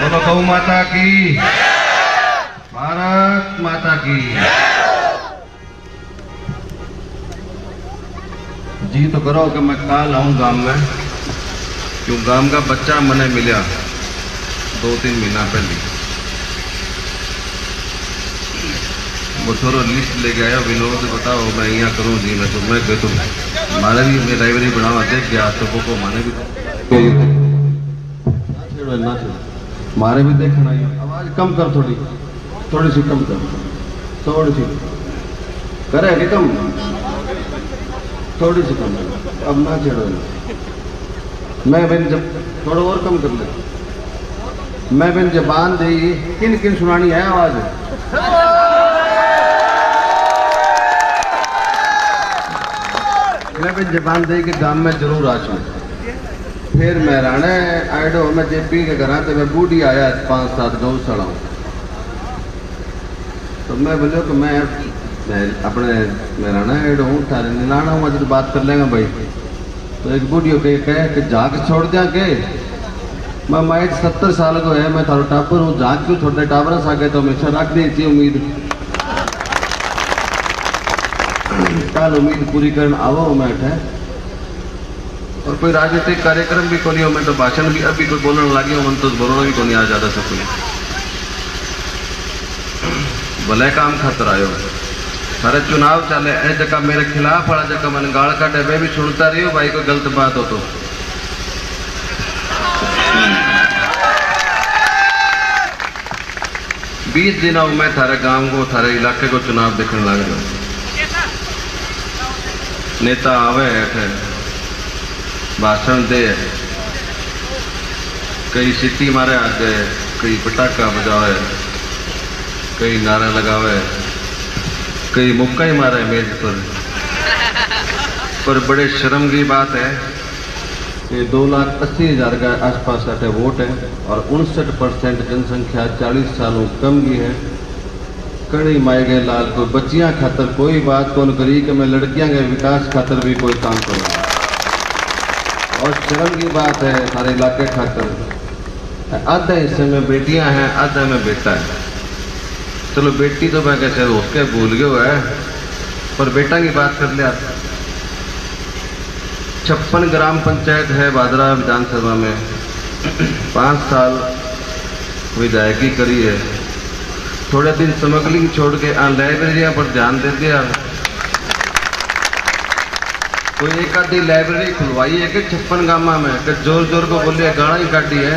बोलो गौ माता की, भारत माता की। जी तो करो कि मैं कल आऊँ गांव में, क्यों गांव का बच्चा मने मिला 2-3 महीना पहले। वो थोड़ा लिस्ट लेके आया, विनोद बताओ मैं यहाँ करूँ जी, मैं तो मैं कहता हूँ मारे भी मैं लाइब्रेरी बनावा देख गया तो को माने भी ना मारे भी देखना। आवाज कम कर, थोड़ी सी कम कर, थोड़ी सी करे कि कम, थोड़ी सी कम कर, अब ना छेड़ो। मैं बिन जब थोड़ा और कम कर ले, मैं बिन जबान दे किन किन सुनानी है आवाज। मैं बिन जबान दे के गांव में जरूर आशू। फिर मैं राणे आइडो मैं जेपी के घर तो मैं बूढ़ी आया 5-7 गौशाला। तो मैं बोलो कि मैं अपने मैं राणा आइडो हूँ, थारे निलाना हूँ, आज बात कर लेंगे भाई। तो एक बूढ़ी कहे कि झाक छोड़ दिया के मैं माइट 70 साल को है, मैं थारो टापर हूँ, झाक क्यों छोड़ दे, टावर सागे तो हमेशा रख दी थी उम्मीद। कल उम्मीद पूरी करने आवो मैं उठे। और कोई राजनीतिक कार्यक्रम भी को नहीं हो, मैं तो भाषण भी अभी कोई बोलने लगी हूँ, मन तो बोलना भी को नहीं आ ज्यादा सब कोई भले काम खातर आयो। सारे चुनाव चले ए जगह मेरे खिलाफ वाला जगह मैंने गाल काटे मैं भी सुनता रही हूँ भाई, कोई गलत बात हो तो। बीस दिन मैं थारे गांव को थारे इलाके को चुनाव देखने लग रहा हूँ। नेता आवे भाषण दे, कई सीटी मारे आगे, कई पटाखा बजावे, कई नारा लगावे, कई मुक्का ही मारे मेज पर बड़े शर्म की बात है कि 2,80,000 का आसपास का वोट है और 59% जनसंख्या 40 सालों कम की है। कड़ी माए गए लाल को बच्चियां खातर कोई बात कौन करी कि मैं लड़कियां के विकास खातर भी कोई काम करूँ। और शर्म की बात है सारे इलाके खातर आधे हिस्से में बेटियां हैं, आधे में बेटा है। चलो बेटी तो मैं कैसे उसके भूल गए है, पर बेटा की बात कर लिया। 56 ग्राम पंचायत है बादरा विधानसभा में, 5 साल विधायकी करी है। थोड़े दिन स्मगलिंग छोड़ के लाइब्रेरिया पर ध्यान दे दिया। कोई एक आधी लाइब्रेरी खुलवाई है कि 56 गामा में कि जोर जोर को बोलिए गाना ही काटी है।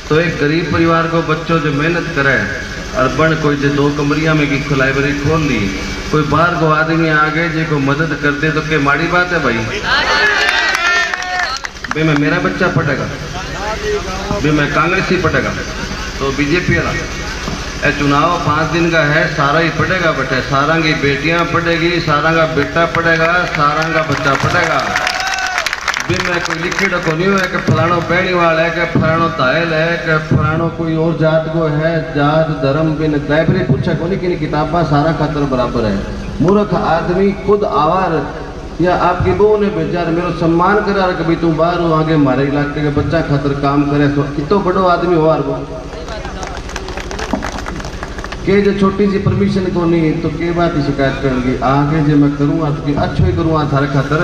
तो एक गरीब परिवार को बच्चों जो मेहनत करे और बन कोई जो 2 कमरिया में की लाइब्रेरी खोल ली, कोई बाहर को आदमी आ गए जो को मदद कर दे तो क्या माड़ी बात है भाई। भाई मैं मेरा बच्चा पढ़ेगा, भाई मैं कांग्रेसी पढ़ेगा तो बीजेपी वाला। चुनाव 5 दिन का है, सारा ही पढ़ेगा बेटे, सारा की बेटियां पढ़ेगी, सारा का बेटा पढ़ेगा, सारा का बच्चा पढ़ेगा। भी मैं कोई लिखे को नहीं है कि फलानो पहनी वाला है कि फलानो तायल है कि फलानो कोई और जात को है, जात धर्म बिन लाइब्रेरी पूछा को नहीं कि किताबा सारा खातर बराबर है। मूर्ख आदमी खुद आवार या आपकी बहू ने भेजा मेरा सम्मान करा कि भाई तू बाहर हो आगे हमारे इलाके के बच्चा खातर काम करे, तो इतो बड़ो आदमी हो वो के जो छोटी सी परमिशन को नहीं तो के बात ही शिकायत करेंगे आगे जो मैं करूँगा तो अच्छो ही करूँगा थारे खातर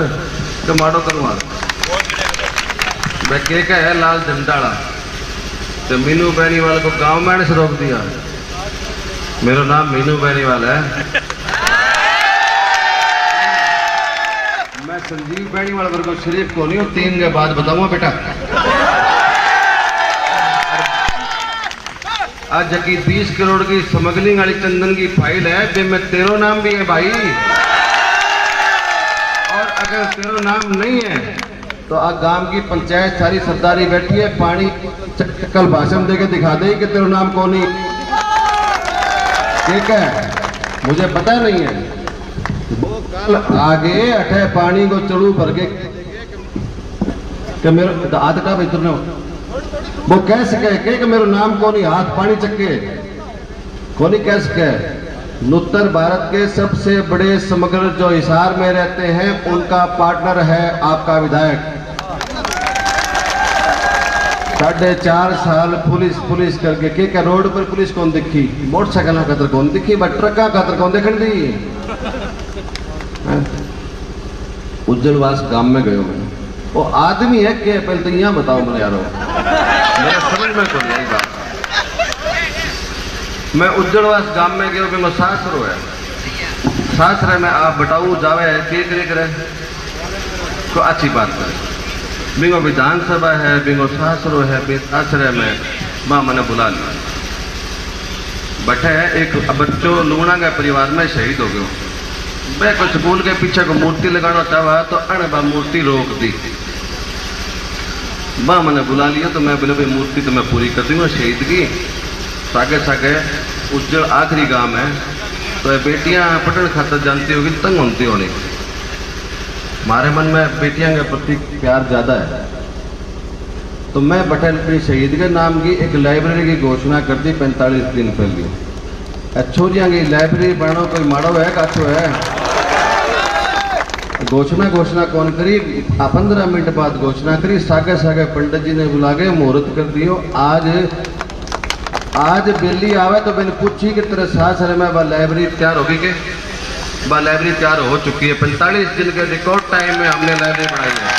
तो माड़ो करूँगा। मैं के है लाल झंडाड़ा तो मीनू बेनीवाल को गांव में से रोक दिया। मेरा नाम मीनू बेनीवाल है, मैं संजीव बेनीवाल वर्गो शरीफ को नहीं हूँ, 3 के बाद बताऊंगा बेटा। आज की 20 करोड़ की स्मगलिंग वाली चंदन की फाइल है बे में तेरो नाम भी है भाई। और अगर तेरो नाम नहीं है तो आज गांव की पंचायत सारी सरदारी बैठी है, पानी कल भाषण देके दिखा दे कि तेरो नाम कौन ही ठीक है, मुझे पता नहीं है। वो कल आगे अठे पानी को चढ़ू भर के मेरे हाथ का भीतर ने वो कह सके कि मेरा नाम कौन ही हाथ पानी चक्के कौन ही कह सके। उत्तर भारत के सबसे बड़े स्मगलर जो हिसार में रहते हैं उनका पार्टनर है आपका विधायक। 4.5 साल पुलिस पुलिस करके के क्या रोड पर पुलिस कौन दिखी, मोटरसाइकिल खातर कौन दिखी, बट ट्रक खातर कौन देखने दी। उज्जवलवास गांव में गयो मैं, वो आदमी है कि पहले तो यहाँ बताओ मैंने यारो, मेरे समझ में तो नहीं बात। मैं उज्जवलवास गांव में गयो, मेरे सासरो है, सासरे में आप बताऊ जावे के करे तो अच्छी बात है। बिंगो विधानसभा है, बिंगो सासरो है, आश्रय में माँ मैंने बुला लिया। बटे एक बच्चों लूणा के परिवार में शहीद हो गयो, मैं कुछ स्कूल के पीछे को मूर्ति लगाना चाहा तो अणबा मूर्ति रोक दी। माँ मैंने बुला लिया तो मैं बोले भाई मूर्ति तो मैं पूरी कर दूंगा शहीद की। सागे सागे उज्जवल आखिरी गांव है, तो बेटियां पढ़ने खातर जानती होगी, तंग होती होनी। हमारे मन में बेटियां के प्रति प्यार ज्यादा है, तो मैं बटन अपनी शहीद के नाम की एक लाइब्रेरी की घोषणा कर दी 45 दिन पहले। छोरियां की लाइब्रेरी बनाओ कोई माड़ो है काछो है, घोषणा कौन करी, 15 मिनट बाद घोषणा करी। सागे सागे पंडित जी ने बुला के मुहूर्त कर दियो। आज बेली आवे तो मैंने पूछी कि तेरे सासरे में वह लाइब्रेरी तैयार होगी के, वह लाइब्रेरी तैयार हो चुकी है। 45 दिन के रिकॉर्ड टाइम में हमने लाइब्रेरी बनाई है।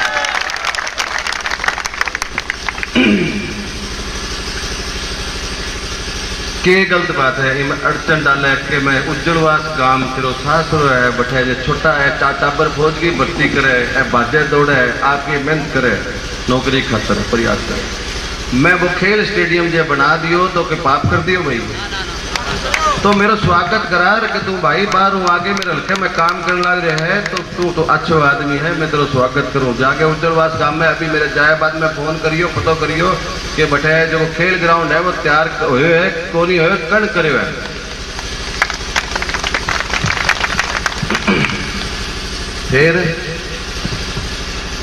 के गलत बात है, अड़चन डाले कि मैं उज्जवलवास गांव तेरो सासरो है, बठे जो छोटा है टाबर फौज की भर्ती करे, बाजे दौड़े, आपकी मेहनत करे नौकरी खातर प्रयास करे। मैं वो खेल स्टेडियम जो बना दियो तो के पाप कर दियो भाई, तो मेरा स्वागत करार कि तू भाई बाहर हूँ आगे मेरे हल्के में काम करने लग रहे है, तो तू तो अच्छा आदमी है, मैं तेरा स्वागत करूँ। जाके उज्जवलवास गांव में अभी मेरे जाए बाद में फोन करियो, पता करियो कि बटे जो खेल ग्राउंड है वो तैयार हुए है कोनी हुए कण करे है।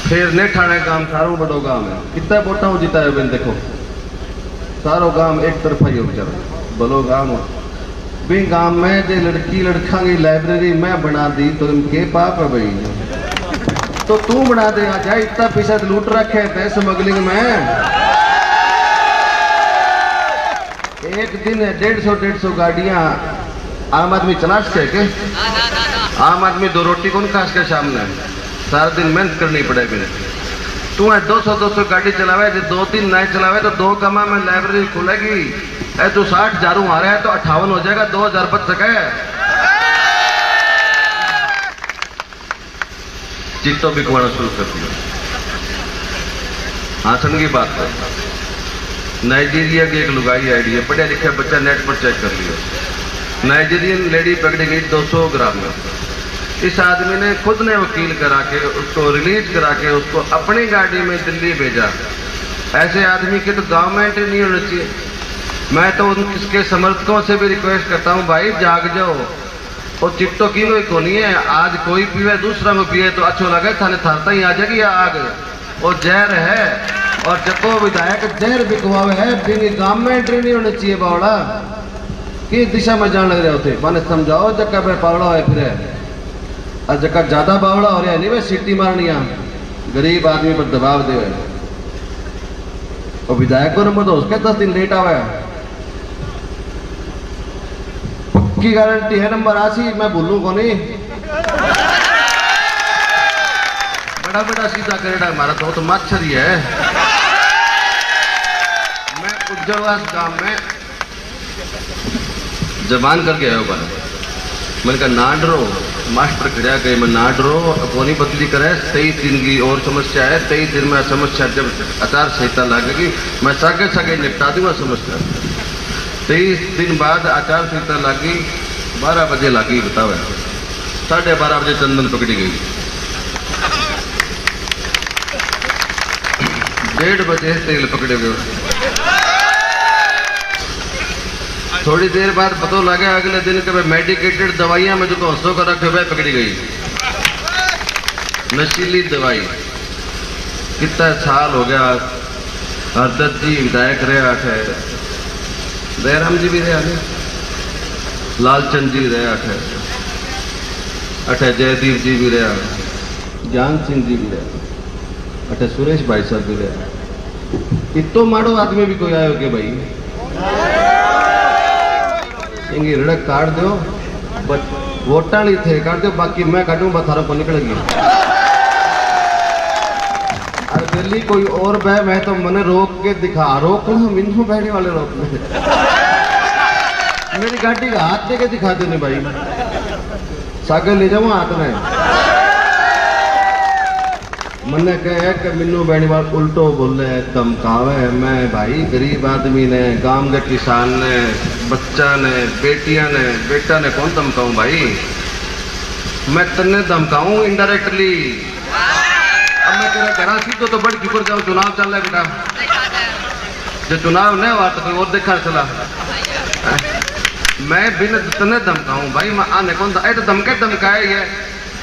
फिर नेठाने गांव सारो बड़ो गांव है, कितना वोटा जीता है बेन, देखो सारो गांव एक तरफा ही हो बेचारा बोलो गांव। भी गांव में जो लड़की लड़का की लाइब्रेरी मैं बना दी तो के पाप है भाई, तो तू बना दे आ जाए, इतना पैसा लूट रखे थे स्मगलिंग में। एक दिन 150 गाड़ियां आम आदमी चला सके के, आम आदमी 2 रोटी कौन खास के सामने, सारा दिन मेहनत करनी पड़ेगी। तू 200 गाड़ी चलावे, जो 2-3 नहीं चलावे तो 2 कमा में लाइब्रेरी खुलेगी। तू 60 झाड़ू मारे है तो 58 हो जाएगा, 2000 बच सके। चित्तो बिकवाना शुरू कर दिया। हासन की बात है, नाइजीरिया की एक लुगाई आईडी है, पढ़ा लिखा बच्चा नेट पर चेक कर लिया। नाइजीरियन लेडी पकड़ी गई 200 ग्राम में। इस आदमी ने खुद ने वकील करा के उसको रिलीज करा के उसको अपनी गाड़ी में दिल्ली भेजा। ऐसे आदमी के तो गांव में एंट्री नहीं होनी चाहिए। मैं तो उनके समर्थकों से भी रिक्वेस्ट करता हूं, भाई जाग जाओ। और चिट्टो किलो को नहीं है, आज कोई पीवे दूसरा को पिए तो अच्छो लगे, थाने थारता ही आ जाएगी आग। और जहर है, और जको विधायक जहर बिकवावे है, बिंगी गांव में एंट्री नहीं होनी चाहिए। बावड़ा किस दिशा में जान लग रहे होते, मैंने समझाओ जक्का पे पावड़ा है फिर, और जक्का ज्यादा बावड़ा हो रहा है नहीं वे सीटी मारनी, गरीब आदमी पर दबाव दे। और विधायक को नंबर 2 उसके 10 दिन लेट आवे, की गारंटी है नंबर 80, मैं भूलू को नहीं। बड़ा बड़ा सीधा करेड़ा हमारा तो मच्छर ही है। मैं उज्जवलवास गांव में जबान करके आयो बना, मैंने कहा ना डरो, मास्टर खड़ा गए, मैं ना डरो, कोनी बदली करे। 23 दिन की और समस्या है, 23 दिन में समस्या जब आचार संहिता लगेगी मैं सागे सागे निपटा दूंगा समस्या। 23 दिन बाद आचार संहिता लगी, 12 बजे लगी, बताओ 12:30 बजे चंदन पकड़ी गई। 1:30 बजे तेल पकड़े गए। थोड़ी देर बाद पता लगा अगले दिन के मेडिकेटेड दवाइयां में जो हंसों का रखे हुए पकड़ी गई, नशीली दवाई। कितना साल हो गया, हरदत्त जी विधायक रहे, है दयाराम जी भी रहे, लालचंद जी रहे, अठे जयदीप जी भी रहे, ज्ञान सिंह जी भी रहे, अठे सुरेश भाई साहब भी रहे। इतो माड़ो आदमी भी कोई आयो के भाई इंगी रड़क काट दो, बट वोटा नहीं थे काट दो, बाकी मैं काटूं बथारों को निकल गई। अरे दिल्ली कोई और बह मैं तो मने रोक के दिखा, रोक लो मिन्नू बैठने वाले रोक मेरी गाड़ी का हाथ दे के दिखा दो नहीं भाई, सागे ले जाऊं हाथ में। मन्ने कहे कि मिन्नू बैणीवाल उल्टो बोले धमकावे। मैं भाई गरीब आदमी ने, गांव के किसान ने, बच्चा ने, बेटियां ने, बेटा ने कौन धमकाऊं भाई? मैं तन्ने धमकाऊं इनडायरेक्टली। अब मैं तेरा घर सी तो बड़ी चुकर जाऊं, चुनाव चल रहा है बेटा, जो चुनाव नहीं हुआ तो कोई और देखा चला। मैं बिना तन्ने धमकाऊं भाई, मैं आने कौन था? तो धमके धमकाए ये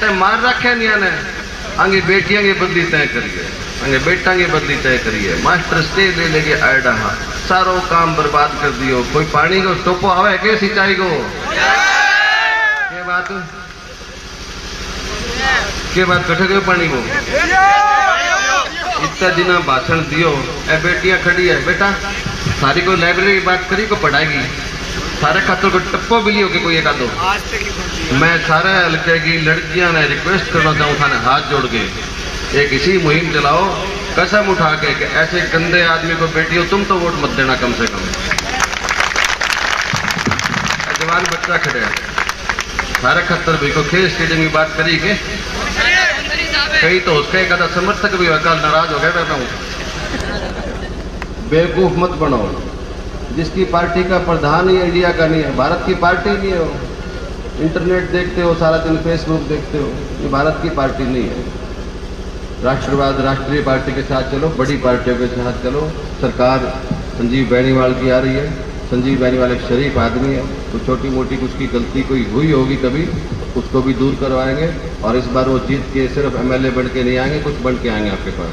ते मार रखे नहीं आने। आगे बेटियां की बदली तय करिए, आगे बेटा की बदली तय करिए। मास्टर स्टे ले लेके आयडा सारो काम बर्बाद कर दियो। कोई पानी को टोपो आवे के सिंचाई को के बात कटे गए पानी को इतना दिन भाषण दियो। ए बेटियां खड़ी है बेटा, सारी कोई लाइब्रेरी की बात करी को पढ़ाएगी, सारे खातों को टप्पो भी लियो के कोई एक आदो। मैं सारे हल्के की लड़कियां ने रिक्वेस्ट करना चाहूँ थाने हाथ जोड़ के, एक इसी मुहिम चलाओ, कसम उठा के कि ऐसे गंदे आदमी को बेटियों तुम तो वोट मत देना कम से कम। जवान बच्चा खड़े हैं सारे खत्तर भाई को खेल स्टेडियम की बात करी के कई तो उसका एक आधा समर्थक भी कल नाराज हो गया। मैं बेवकूफ मत बनाओ, जिसकी पार्टी का प्रधान ही इंडिया का नहीं है, भारत की पार्टी नहीं है। वो इंटरनेट देखते हो सारा दिन, फेसबुक देखते हो, ये भारत की पार्टी नहीं है। राष्ट्रवाद राष्ट्रीय पार्टी के साथ चलो, बड़ी पार्टियों के साथ चलो। सरकार संजीव बैनीवाल की आ रही है। संजीव बैनीवाल एक शरीफ आदमी है, तो छोटी मोटी उसकी गलती कोई हुई होगी कभी, उसको भी दूर करवाएंगे। और इस बार वो जीत के सिर्फ MLA बन के नहीं आएंगे, कुछ बन के आएंगे आपके पास।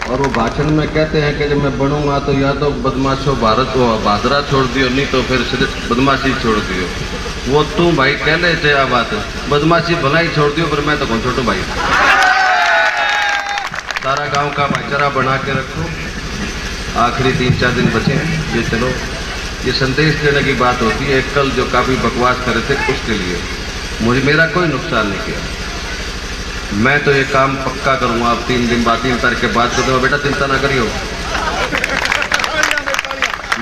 और वो भाषण में कहते हैं कि जब मैं बनूंगा तो या तो बदमाशों भारत को बादरा छोड़ दियो, नहीं तो फिर सिर्फ बदमाशी छोड़ दियो। वो तू भाई कह ले चाहे बात, बदमाशी भलाई छोड़ दियो, पर मैं तो कौन छोटू भाई। सारा गांव का भाईचारा बना के रखो। आखिरी 3-4 दिन बचे हैं, ये चलो, ये संदेश देने की बात होती है। कल जो काफी बकवास करे थे उसके लिए मेरा कोई नुकसान नहीं किया। मैं तो ये काम पक्का करूंगा। आप 3 दिन बाद 3 तारीख के बाद कर दो बेटा, चिंता ना करियो।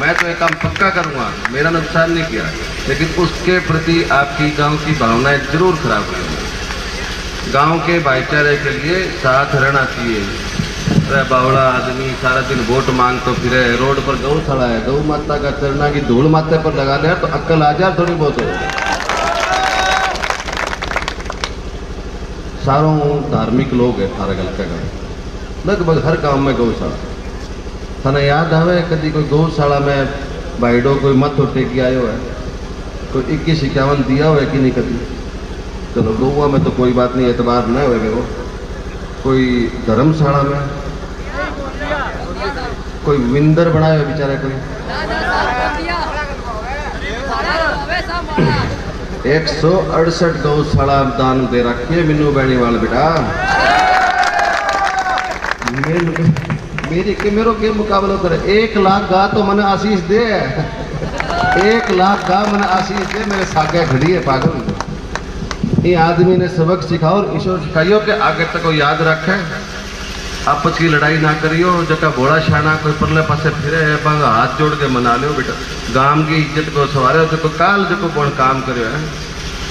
मैं तो ये काम पक्का करूंगा, मेरा नुकसान नहीं किया, लेकिन उसके प्रति आपकी गांव की भावनाएं जरूर खराब हुई। गांव के भाईचारे के लिए साथ रहना चाहिए। अरे बावड़ा आदमी सारा दिन वोट मांग तो फिरे, रोड पर गौशाला है, गौ माता का चरना की धूल माथे पर लगा दे तो अक्ल आ जाए थोड़ी बहुत हो। सारों धार्मिक लोग है थारे हल्के का, लगभग हर गांव में गौशाला। थाने याद आवे कभी कोई गौशाला में भाईडो कोई मत उठे की आयो है, कोई 21-51 दिया हो कि नहीं कभी? चलो गौवा में तो कोई बात नहीं, एतबार न हुए वो। कोई धर्मशाला में कोई विंदर बनाए हुए बेचारे, कोई 168 गौशाला दान दे रखी है मिन्नू बैणीवाल बेटा। मेरी के मेरो के मुकाबला करे। 1 लाख गा तो मैंने आशीष दे, 1 लाख गा मैंने आशीष दे, मेरे सागे खड़ी है पागल। ये आदमी ने सबक सिखाओ और ईश्वर सिखाइयो के आगे तक को याद रखे। आपस की लड़ाई ना करियो, जका भोला शाना कोई परले पासे फिरे है बांगा हाथ जोड़ के मना लियो बेटा। गांव की इज्जत को सवारे जो काल जो कौन काम करे है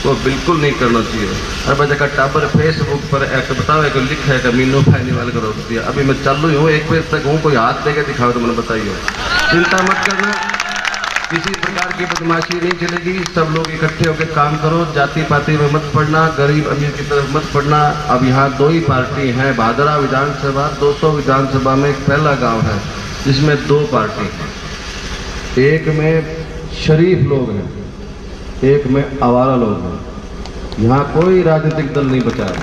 वो बिल्कुल नहीं करना चाहिए। और भाई जगह टाबर फेसबुक पर एक बताओ एक लिखा है कि मिन्नू बैणीवाल का रोक दिया। अभी मैं चल रही हूँ 1 बजे तक हूँ, कोई हाथ दे के दिखाओ तो मैंने बताइए। चिंता मत करना, किसी प्रकार की बदमाशी नहीं चलेगी। सब लोग इकट्ठे होकर काम करो, जाति पाति में मत पड़ना, गरीब अमीर की तरफ मत पड़ना। अब यहाँ 2 ही पार्टी हैं, भादरा विधानसभा 200 विधानसभा में एक पहला गांव है जिसमें 2 पार्टी हैं। एक में शरीफ लोग हैं, एक में आवारा लोग हैं। यहाँ कोई राजनीतिक दल नहीं बचा है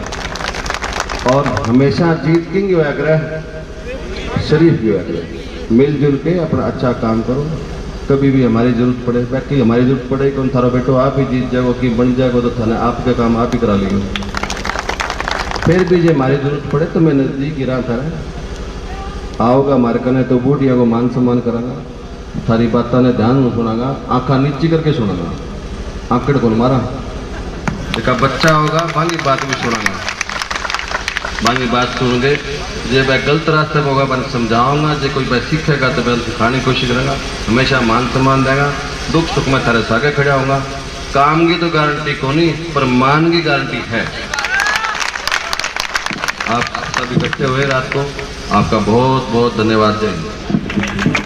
और हमेशा जीत किंग हुआ करे, शरीफ भी हुआ करे। मिलजुल के अपना अच्छा काम करो। कभी भी हमारी जरूरत पड़े, बाकी हमारी जरूरत पड़े कौन थारा बेटो आप ही जीत जाओ कि बन जाएगा तो थाने आपके काम आप ही करा लियो। फिर भी जो हमारी जरूरत पड़े तो मैं नजदीक गिरा था आओगा हमारे कने तो बूढ़िया को मान सम्मान करांगा, सारी बातों ने ध्यान में सुनागा, आंखा नीची करके सुनागा, आंकड़ को मारा एक बच्चा होगा बाकी बात भी सुनागा, बाकी बात सुन गए जे मैं गलत रास्ते पर होगा मैं समझाऊंगा, जो कोई मैं सीखेगा तो मैं सिखाने की कोशिश करूँगा, हमेशा मान सम्मान देगा, दुख सुख में थारे सागे खड़ा होगा। काम की तो गारंटी को नहीं पर मान की गारंटी है। आप सब इकट्ठे हुए रात को, आपका बहुत बहुत धन्यवाद। जय हिंद।